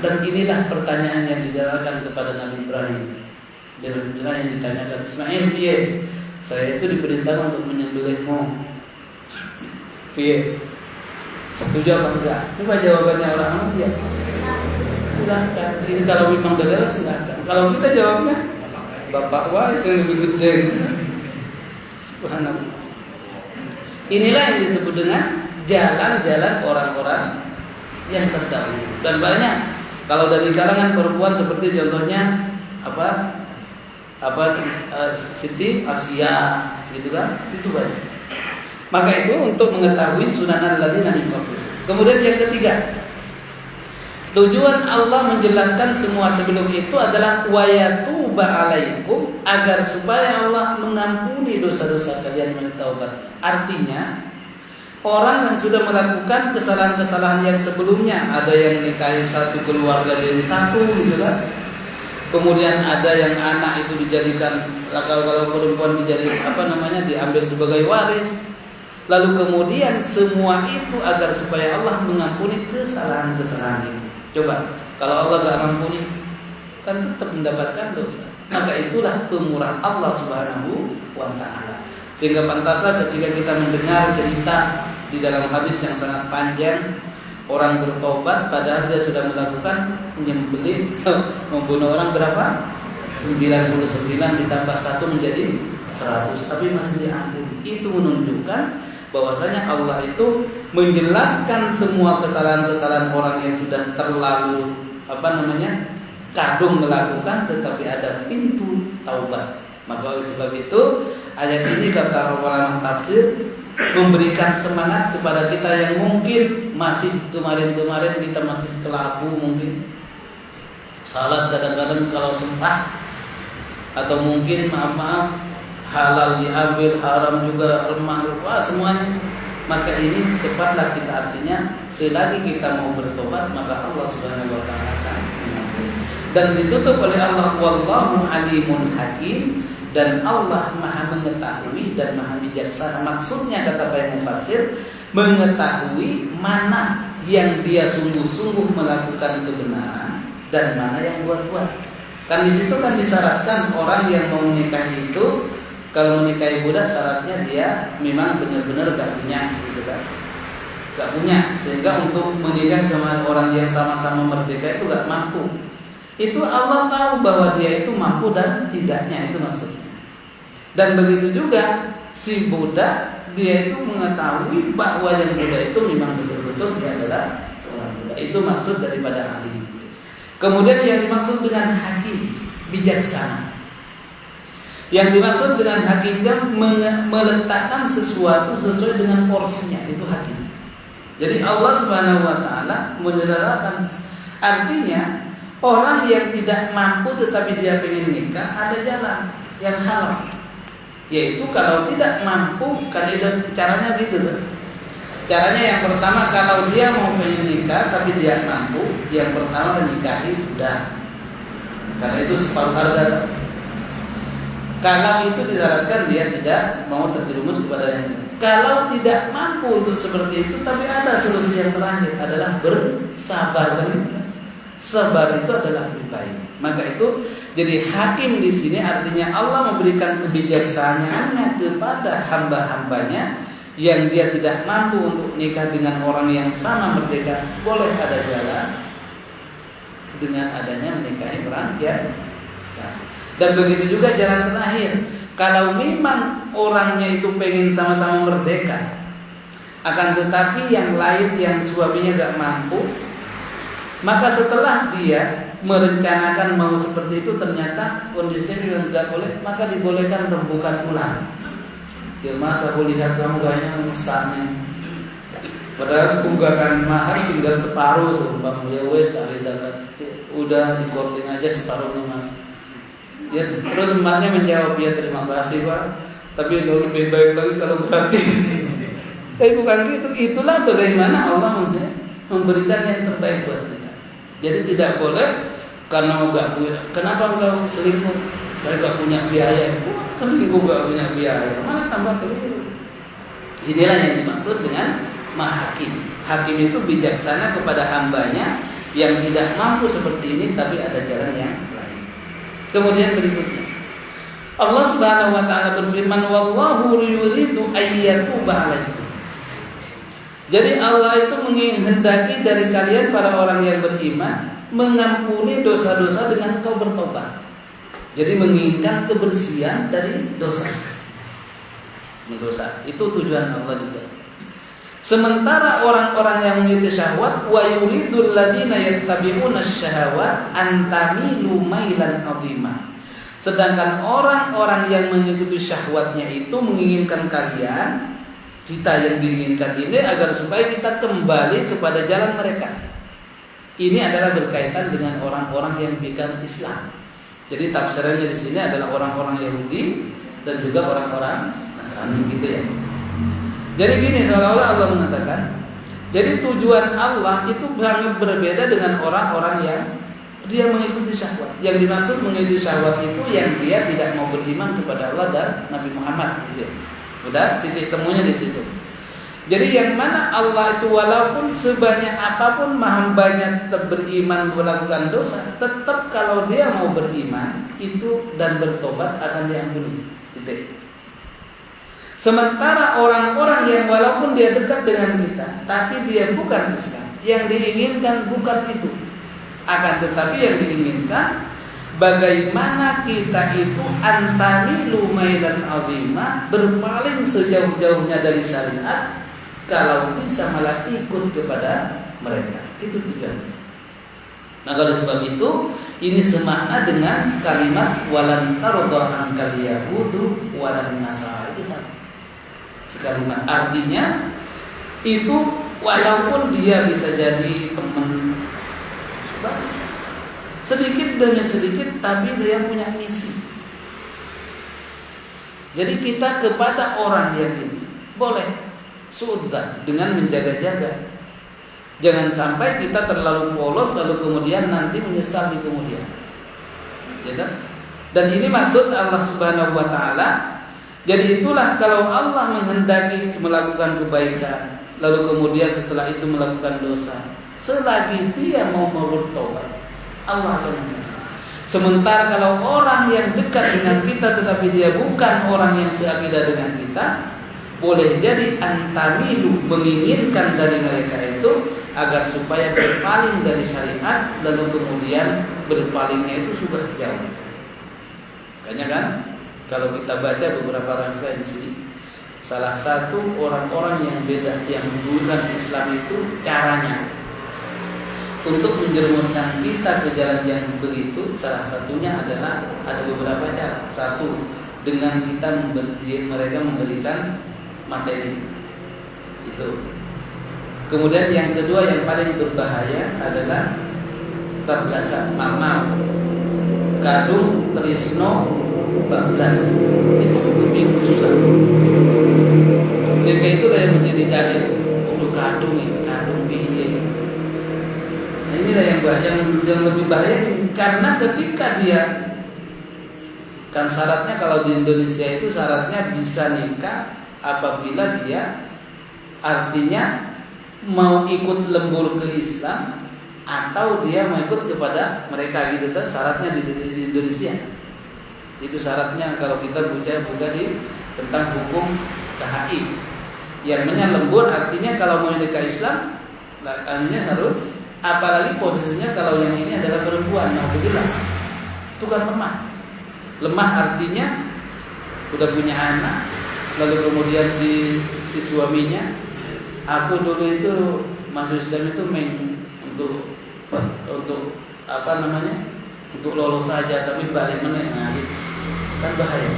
Dan inilah pertanyaan yang dijalankan kepada Nabi Ibrahim. Dalam yang ditanyakan, Ismail, piye? Saya itu diperintahkan untuk menyembelihmu. Piye? Setuju apa enggak? Coba jawabannya orang dia. Silahkan. Ini kalau memang dalil silahkan. Kalau kita jawabnya, Bapak wah saya lebih gede. Subhanallah. Inilah yang disebut dengan jalan-jalan orang-orang yang terdahulu. Dan banyak kalau dari kalangan perempuan seperti contohnya Siti Asia gitu kan, itu banyak. Maka itu untuk mengetahui sunanan ladzina min qablikum. Kemudian yang ketiga, tujuan Allah menjelaskan semua sebelum itu adalah wa yatuba alaikum, agar supaya Allah mengampuni dosa-dosa kalian bertaubat. Artinya orang yang sudah melakukan kesalahan-kesalahan yang sebelumnya, ada yang nikahi satu keluarga jadi satu gitu kan. Kemudian ada yang anak itu dijadikan, kalau perempuan diambil sebagai waris. Lalu kemudian semua itu agar supaya Allah mengampuni kesalahan-kesalahan itu. Coba kalau Allah gak mengampuni, kan tetap mendapatkan dosa. Maka itulah pemurah Allah Subhanahu wa ta'ala. Sehingga pantaslah ketika kita mendengar cerita di dalam hadis yang sangat panjang, orang bertobat padahal dia sudah melakukan menyembelih membunuh orang berapa? 99 ditambah 1 menjadi 100, tapi masih diampuni. Itu menunjukkan bahwasanya Allah itu menjelaskan semua kesalahan-kesalahan orang yang sudah terlalu kadung melakukan, tetapi ada pintu taubat. Maka oleh sebab itu ayat ini kata orang tafsir memberikan semangat kepada kita yang mungkin masih kemarin-kemarin kita masih kelabu, mungkin salat kadang-kadang kalau sempat, atau mungkin maaf halal diambil, haram juga lemah, semuanya. Maka ini cepatlah kita, artinya selagi kita mau bertobat maka Allah Subhanahu wa ta'ala akan mengampuni. Dan ditutup oleh Allah, wallahu alimun hakim, dan Allah maha mengetahui dan maha bijaksana. Maksudnya kata para mufassir, mengetahui mana yang dia sungguh-sungguh melakukan kebenaran dan mana yang buat-buat. Kan di situ kan disyaratkan orang yang mau menikah itu, kalau menikahi budak syaratnya dia memang benar-benar gak punya gitu kan, gak punya, sehingga untuk menikah sama orang yang sama-sama merdeka itu gak mampu. Itu Allah tahu bahwa dia itu mampu dan tidaknya, itu maksudnya. Dan begitu juga si budak, dia itu mengetahui bahwa yang budak itu memang betul-betul dia adalah seorang budak. Itu maksud daripada ahli. Kemudian yang dimaksud dengan hakim, bijaksana. Yang dimaksud dengan hakim kan meletakkan sesuatu sesuai dengan porsinya, itu hakim. Jadi Allah Subhanahu wa ta'ala menyederhanakan. Artinya orang yang tidak mampu tetapi dia ingin nikah, ada jalan yang halal, yaitu kalau tidak mampu, caranya gitu. Caranya yang pertama, kalau dia mau pengen nikah tapi dia mampu, yang pertama menikahi budak, karena itu separuh harga. Kalau itu disyaratkan dia tidak mau terjerumus kepada yang lain. Kalau tidak mampu untuk seperti itu, tapi ada solusi yang terakhir adalah bersabar. Sabar itu adalah lebih baik. Maka itu jadi hakim di sini artinya Allah memberikan kebijaksanaannya kepada hamba-hambanya yang dia tidak mampu untuk nikah dengan orang yang sama merdeka, boleh ada jalan dengan adanya menikahi orang ya. Dan begitu juga jalan terakhir, kalau memang orangnya itu pengen sama-sama merdeka, akan tetapi yang lain yang suaminya gak mampu, maka setelah dia merencanakan mau seperti itu ternyata kondisinya tidak boleh, maka dibolehkan rembukan ulang. Ya mas, aku lihat kamu kayaknya mesaknya, padahal tunggakan mahar tinggal separuh, sebab ya wes kali dapat, udah dikorting aja separuhnya mas. Ya, terus emasnya menjawab, ya terima kasih pak, tapi kalau lebih baik lagi kalau gratis. Tapi bukan gitu. Itulah bagaimana Allah memberikan yang terbaik buat kita. Jadi tidak boleh karena enggak punya. Kenapa engkau selingkuh? Saya enggak punya biaya. Selingkuh enggak punya biaya, malah tambah keliru. Inilah yang dimaksud dengan mahakim. Hakim itu bijaksana kepada hambanya yang tidak mampu seperti ini, tapi ada jalan yang Kemudian berikutnya Allah Subhanahu wa ta'ala berfirman, wallahu yuridu ayyatuba alaikum. Jadi Allah itu menghendaki dari kalian para orang yang beriman mengampuni dosa-dosa dengan kau bertobat. Jadi menginginkan kebersihan dari dosa. Itu tujuan Allah juga. Sementara orang-orang yang mengikuti syahwat, wa yuridul ladzina yattabi'una syahawat an tamilu mailan 'azima. Sedangkan orang-orang yang mengikuti syahwatnya itu menginginkan kalian, kita yang diinginkan ini agar supaya kita kembali kepada jalan mereka. Ini adalah berkaitan dengan orang-orang yang bukan Islam. Jadi tafsirannya di sini adalah orang-orang Yahudi dan juga orang-orang Nasrani gitu ya. Jadi gini, seolah-olah Allah mengatakan, jadi tujuan Allah itu sangat berbeda dengan orang-orang yang dia mengikuti syahwat. Yang dimaksud mengikuti syahwat itu yang dia tidak mau beriman kepada Allah dan Nabi Muhammad. Gitu. Udah titik temunya di situ. Jadi yang mana Allah itu walaupun sebanyak apapun hambanya tetap beriman melakukan dosa, tetap kalau dia mau beriman itu dan bertobat akan diampuni. Titik. Sementara orang-orang yang walaupun dia dekat dengan kita, tapi dia bukan Islam, yang diinginkan bukan itu. Akan tetapi yang diinginkan bagaimana kita itu antamilu mailan 'azima, berpaling sejauh-jauhnya dari syariat, kalau bisa malah ikut kepada mereka. Itu tujuannya. Nah, oleh sebab itu ini semakna dengan kalimat walan tardha ankal yahudu walan nasara. Itu sama. Kalimat artinya itu walaupun dia bisa jadi teman sedikit demi sedikit, tapi dia punya misi. Jadi kita kepada orang yang ini boleh sudah dengan menjaga-jaga. Jangan sampai kita terlalu polos lalu kemudian nanti menyesal di kemudian. Dan ini maksud Allah Subhanahu wa taala. Jadi itulah kalau Allah menghendaki melakukan kebaikan, lalu kemudian setelah itu melakukan dosa, selagi dia mau bertobat, Allah akan mengampuni. Sementara kalau orang yang dekat dengan kita tetapi dia bukan orang yang seakidah dengan kita, boleh jadi antamilu, menginginkan dari mereka itu agar supaya berpaling dari syariat, lalu kemudian berpalingnya itu sudah jauh. Makanya kan kalau kita baca beberapa referensi, salah satu orang-orang yang beda, yang bukan Islam itu caranya untuk menjerumuskan kita ke jalan yang begitu, salah satunya adalah ada beberapa cara. Satu, dengan kita mereka memberikan materi itu. Kemudian yang kedua yang paling berbahaya adalah bablasan mamal, kadung trisno bablas, itu lebih susah. Sehingga itulah yang menjadi dalil untuk kadung biye. Nah, inilah yang lebih bahaya karena ketika dia kan syaratnya kalau di Indonesia itu syaratnya bisa nikah apabila dia artinya mau ikut lembur ke Islam atau dia mau ikut kepada mereka gitu kan, syaratnya di Indonesia. Itu syaratnya kalau kita buka di tentang hukum KHI. Yang namanya lembur artinya kalau mau nikah Islam, artinya harus, apalagi posisinya kalau yang ini adalah perempuan, alhamdulillah, itu kan lemah. Lemah artinya udah punya anak, lalu kemudian si suaminya, aku dulu itu masuk Islam itu untuk apa namanya, untuk lolos saja, tapi balik menengah gitu. Kan bahaya.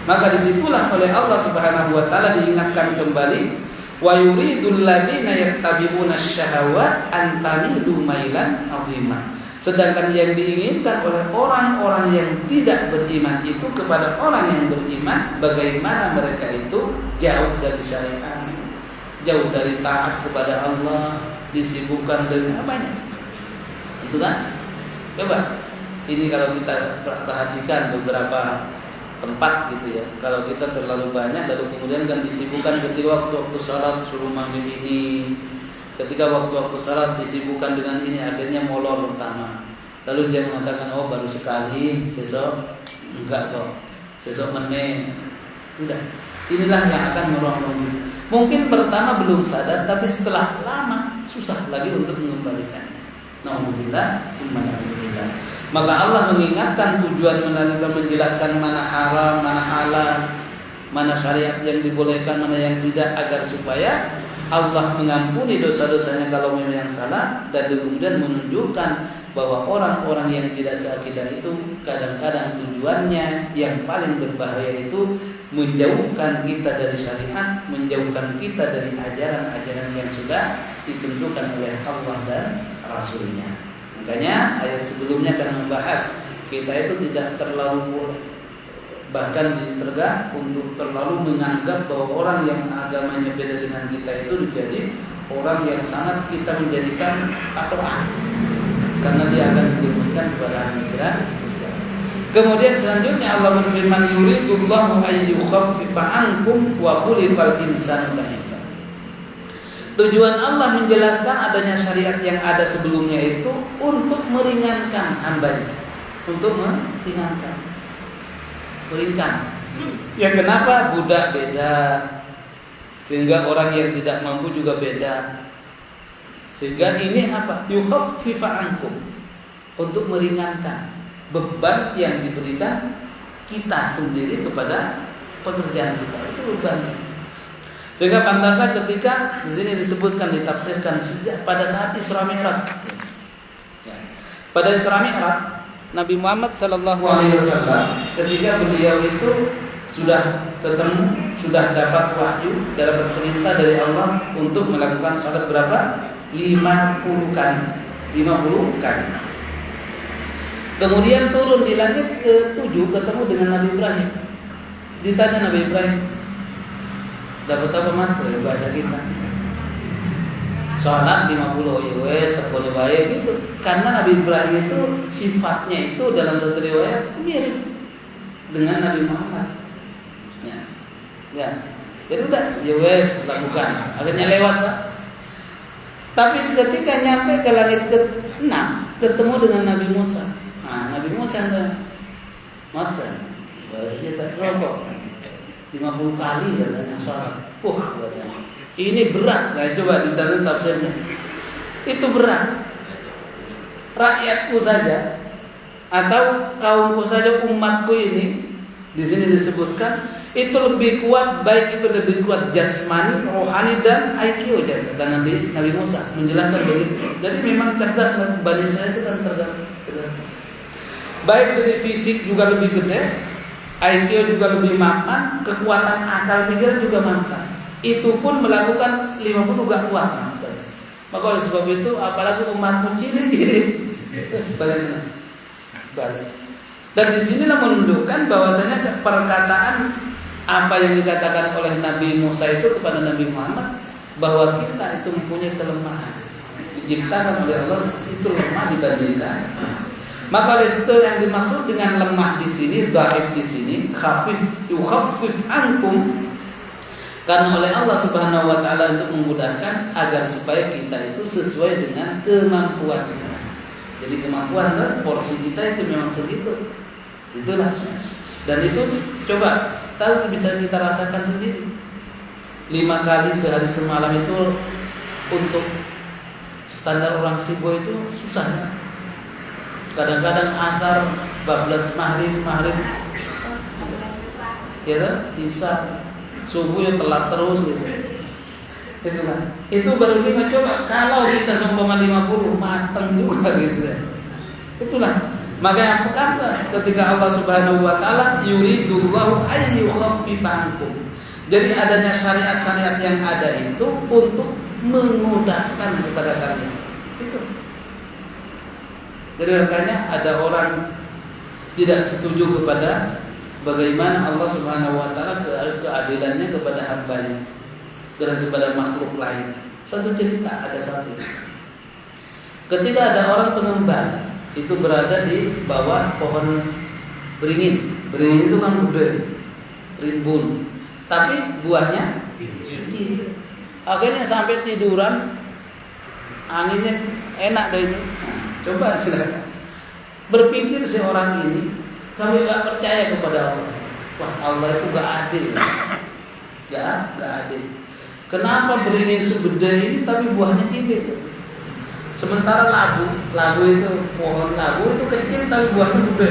Maka disitulah oleh Allah Subhanahu wa taala diingatkan kembali, wa yuridul ladzina yattabi'una syahawat an tamilu mailan 'azima. Sedangkan yang diinginkan oleh orang-orang yang tidak beriman itu kepada orang yang beriman, bagaimana mereka itu jauh dari syariat, jauh dari taat kepada Allah, disibukkan dengan apanya? Itu kan? Coba ini kalau kita perhatikan beberapa tempat gitu ya. Kalau kita terlalu banyak lalu kemudian kan disibukkan ketika waktu salat suruh manggil ini, ketika waktu salat disibukkan dengan ini, akhirnya molor pertama. Lalu dia mengatakan oh baru sekali, besok enggak kok, besok meneh. Udah. Inilah yang akan merongrong. Mungkin pertama belum sadar, tapi setelah lama susah lagi untuk mengembalikannya. Alhamdulillah, alhamdulillah. Maka Allah mengingatkan tujuan menjelaskan mana haram, mana halal, mana syariat yang dibolehkan, mana yang tidak, agar supaya Allah mengampuni dosa-dosanya kalau memang yang salah, dan kemudian menunjukkan bahwa orang-orang yang tidak seakidah itu kadang-kadang tujuannya yang paling berbahaya itu menjauhkan kita dari syariat, menjauhkan kita dari ajaran-ajaran yang sudah ditentukan oleh Allah dan Rasulnya. Makanya ayat sebelumnya akan membahas kita itu tidak terlalu, bahkan ditergah untuk terlalu menganggap bahwa orang yang agamanya beda dengan kita itu menjadi orang yang sangat kita menjadikan patokan, karena dia akan menjerumuskan kepada akhirat. Kemudian selanjutnya Allah berfirman, yuridullahu ayyukhaffifa ankum wa khuliqal insanu dha'ifa. Tujuan Allah menjelaskan adanya syariat yang ada sebelumnya itu untuk meringankan hambanya, untuk meringankan. Ya kenapa? Budak beda, sehingga orang yang tidak mampu juga beda. Sehingga ini apa? Yukhaffifa ankum, untuk meringankan beban yang diberikan kita sendiri kepada pekerjaan kita, itu beban. Sehingga pantaslah ketika di sini disebutkan, ditafsirkan sejak pada saat Isra Mi'raj. Ya. Pada Isra Mi'raj Nabi Muhammad SAW ketika beliau itu sudah ketemu, sudah dapat wahyu, dapat perintah dari Allah untuk melakukan salat berapa? 50 kali. 50 kali. Kemudian turun di langit ke-7 ketemu dengan Nabi Ibrahim. Ditanya Nabi Ibrahim, dapat apa mata ya bahasa kita? Salat 50 wes terboleh baik gitu. Karena Nabi Ibrahim itu sifatnya itu dalam satu riwayat mirip dengan Nabi Muhammad. Ya. Jadi udah ya wes lakukan. Akhirnya lewat Pak. Tapi ketika nyampe ke langit ke-6 ketemu dengan Nabi Musa. Nah, Nabi Musa mata bahasa kita rokok 50 kali katanya salat. Katanya ini berat. Nah, coba ditaruh tafsirnya. Itu berat. Rakyatku saja atau kaumku saja, umatku ini di sini disebutkan itu lebih kuat, baik itu lebih kuat jasmani, rohani dan IQ, kata Nabi Musa menjelaskan begitu. Jadi memang cerdas Bani Israil itu kan cerdas. Baik dari fisik juga lebih gede, IQ juga lebih mapan, kekuatan akal pikiran juga mantap. Itu pun melakukan 50 gak kuat. Maka oleh sebab itu apalagi umatmu ciri-ciri itu sebaliknya. Balik. Dan di sinilah menunjukkan bahwasanya perkataan apa yang dikatakan oleh Nabi Musa itu kepada Nabi Muhammad, bahwa kita itu mempunyai kelemahan, diciptakan oleh Allah itu lemah dibandingkan. Maka oleh itu yang dimaksud dengan lemah di sini, dhaif di sini, khafif, yukhaffif ankum, karena oleh Allah Subhanahu wa taala untuk memudahkan agar supaya kita itu sesuai dengan kemampuan kita. Jadi kemampuan dan porsi kita itu memang segitu. Itulah. Dan itu coba tahu bisa kita rasakan sendiri. 5 kali sehari semalam itu untuk standar orang Sibo itu susah. Kadang-kadang asar, bablas maghrib, ya kan? Isya, subuh yang telat terus gitu. Itulah. Itu baru 5 coba. Kalau kita seumpama 50 matang juga gitu ya. Itulah. Makanya kata ketika Allah Subhanahu wa taala yuridullahu ayyukhaffifa ankum. Jadi adanya syariat-syariat yang ada itu untuk memudahkan kepada kalian. Itu. Jadi makanya ada orang tidak setuju kepada bagaimana Allah Subhanahu wa taala keadilannya kepada hambanya dan kepada makhluk lain. Satu cerita ada satu. Ketika ada orang pengembara itu berada di bawah pohon beringin. Beringin itu kan gede, rimbun. Tapi buahnya kecil. Akhirnya sampai tiduran, anginnya enak kayak itu. Nah, coba silakan. Berpikir si orang ini, kami nggak percaya kepada Allah. Wah, Allah itu nggak adil. Nggak adil. Kenapa beringin segede ini tapi buahnya kecil? Sementara labu itu pohon labu itu kecil tapi buahnya gede.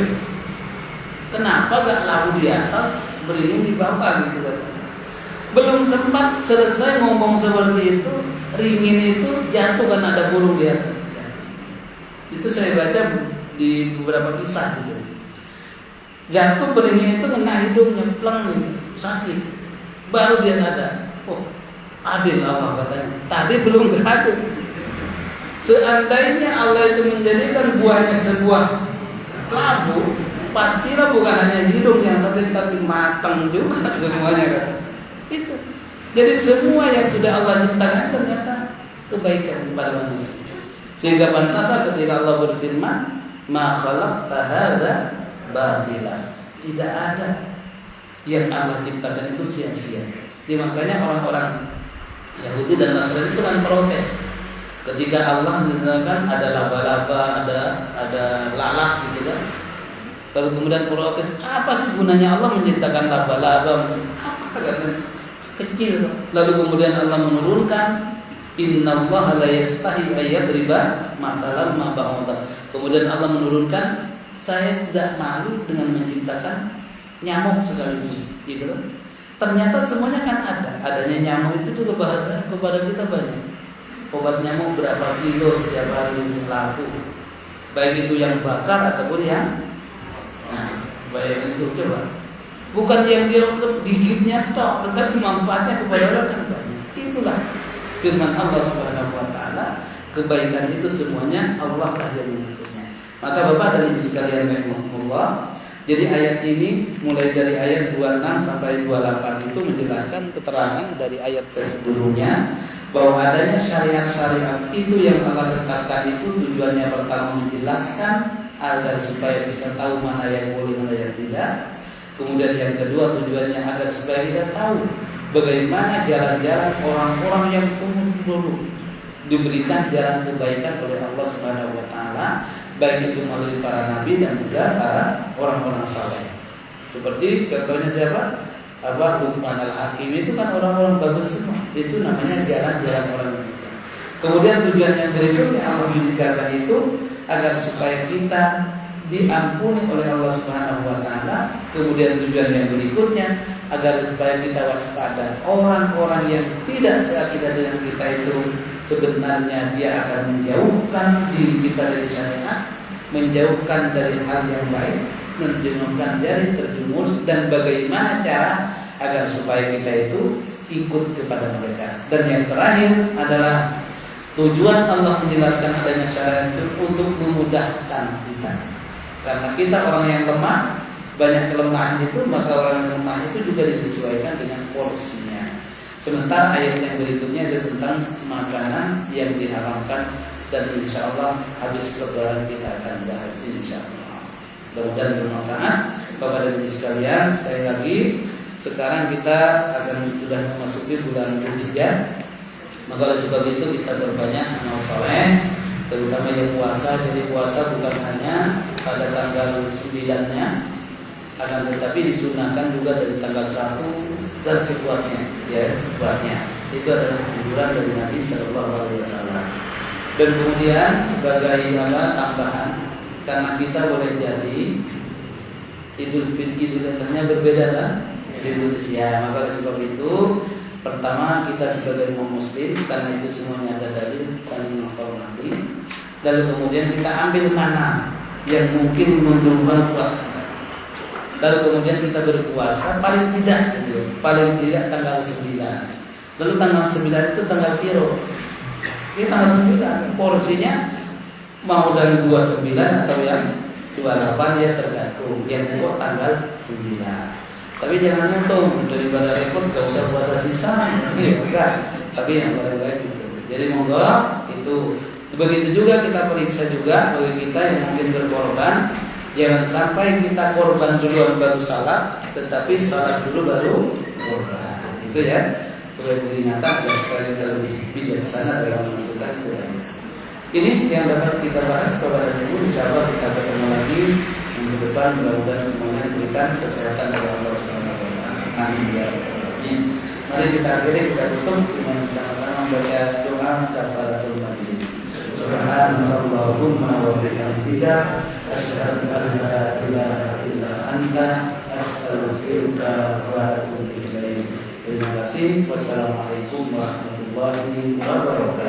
Kenapa gak labu di atas, berilmu di bapak gitu kan. Belum sempat selesai ngomong seperti itu, ringin itu jatuh kan ada burung di atas. Itu saya baca di beberapa kisah gitu. Jatuh beringin itu kena hidungnya, pleng nih, sakit. Baru dia sadar, oh adil Allah katanya. Tadi belum adil. Seandainya Allah itu menjadikan buahnya sebuah labu, pastilah bukan hanya hidung yang sakit tapi matang juga semuanya kan. Itu. Jadi semua yang sudah Allah ciptakan ternyata kebaikan kepada manusia. Sehingga pantas ketika Allah berfirman, "Ma khalaqta hadza batila." Tidak ada yang Allah ciptakan itu sia-sia. Jadi makanya orang-orang Yahudi dan Nasrani itu kan protes. Ketika Allah menjadikan ada laba-laba, ada lalat gitu kan. Lalu kemudian protes, apa sih gunanya Allah menciptakan laba-laba? Apa katanya? Kecil. Lalu kemudian Allah menurunkan, Innallaha la yastahi ayyadriba mathalan ma ba'udha. Kemudian Allah menurunkan, saya tidak malu dengan menciptakan nyamuk sekalipun, gitu kan? Ternyata semuanya kan ada. Adanya nyamuk itu juga bahasa kepada kita banyak. Obat nyamuk berapa kilo setiap hari laku, baik itu yang bakar ataupun yang, nah, baik itu coba. Bukan yang dia gigitnya tok, tetapi manfaatnya kepada orang kan banyak. Itulah firman Allah Subhanahu wa taala, kebaikan itu semuanya Allah lah yang mengaturnya. Maka Bapak dan Ibu sekalian rahimakumullah, jadi ayat ini mulai dari ayat 26 sampai 28 itu menjelaskan keterangan dari ayat sebelumnya bahwa adanya syariat-syariat itu yang Allah tetapkan itu tujuannya pertama menjelaskan agar supaya kita tahu mana yang boleh, mana yang tidak. Kemudian yang kedua tujuannya agar supaya kita tahu bagaimana jalan-jalan orang-orang yang dulu diberikan jalan kebaikan oleh Allah Subhanahu wa taala, baik itu melalui para nabi dan juga para orang-orang saleh. Seperti contohnya siapa? Luqman al-Hakim itu kan orang-orang bagus semua. Itu namanya jalan-jalan orang baik. Kemudian tujuan yang berikutnya Allah menjadikan itu agar supaya kita diampuni oleh Allah Subhanahu wa taala. Kemudian tujuan yang berikutnya agar supaya kita waspada orang-orang yang tidak seakidah dengan kita itu sebenarnya dia akan menjauhkan diri kita dari syariat, menjauhkan dari hal yang baik, menjauhkan dari terjumus, dan bagaimana cara agar supaya kita itu ikut kepada mereka. Dan yang terakhir adalah tujuan Allah menjelaskan adanya syariat itu untuk memudahkan kita. Karena kita orang yang lemah, banyak kelemahan itu, maka orang yang lemah itu juga disesuaikan dengan porsinya. Sementara ayat yang berikutnya itu tentang makanan yang diharamkan, dan insya Allah habis lebaran kita akan bahas insya Allah. Mudah-mudahan bermanfaat kepada diri sekalian. Sekali lagi, sekarang kita akan sudah memasuki bulan Dzulhijjah. Maka oleh sebab itu kita berbanyak amal saleh, terutama yang puasa. Jadi puasa bukan hanya pada tanggal 9-nya, akan tetapi disunahkan juga dari tanggal 1 dan sekuatnya, ya, sekuatnya. Itu adalah anjuran dari Nabi Sallallahu Alaihi Wasallam. Dan kemudian sebagai tambahan, karena kita boleh jadi Idul Fitri berbeda kan di Indonesia. Maka oleh sebab itu, pertama kita sebagai umat muslim, karena itu semuanya ada dalil saling menghormati. Lalu kemudian kita ambil mana yang mungkin mendumbang kuat. Lalu kemudian kita berpuasa paling tidak tanggal 9. Lalu tanggal 9 itu tanggal piro? Ini tanggal 9. Porsinya mau dari 29 atau yang 28 ya tergantung. Yang pokok tanggal 9. Tapi jangan untung, daripada repot gak usah puasa sisa, enggak. Tapi yang paling baik itu. Jadi monggo itu. Begitu juga kita periksa juga bagi kita yang mungkin berkorban. Jangan sampai kita korban duluan baru salat, tetapi salat dulu baru korban. Itu ya, sebagai peringatan dan supaya kita lebih bijaksana dalam menentukan kebaikan. Ini yang dapat kita bahas kepada Ibu. Insyaallah kita bertemu lagi minggu depan. Mudah-mudahan semuanya diberikan kesehatan dari Allah Subhanahu wa taala. Amin ya rabbal alamin. Mari kita akhiri, kita tutup dengan sama-sama membaca doa kafaratul majlis. Subhanallahumma wa bihamdika asyhadu an la ilaha illa anta astaghfiruka astaghfiruka wa atubu ilaik. Terima kasih. Wassalamualaikum warahmatullahi wabarakatuh.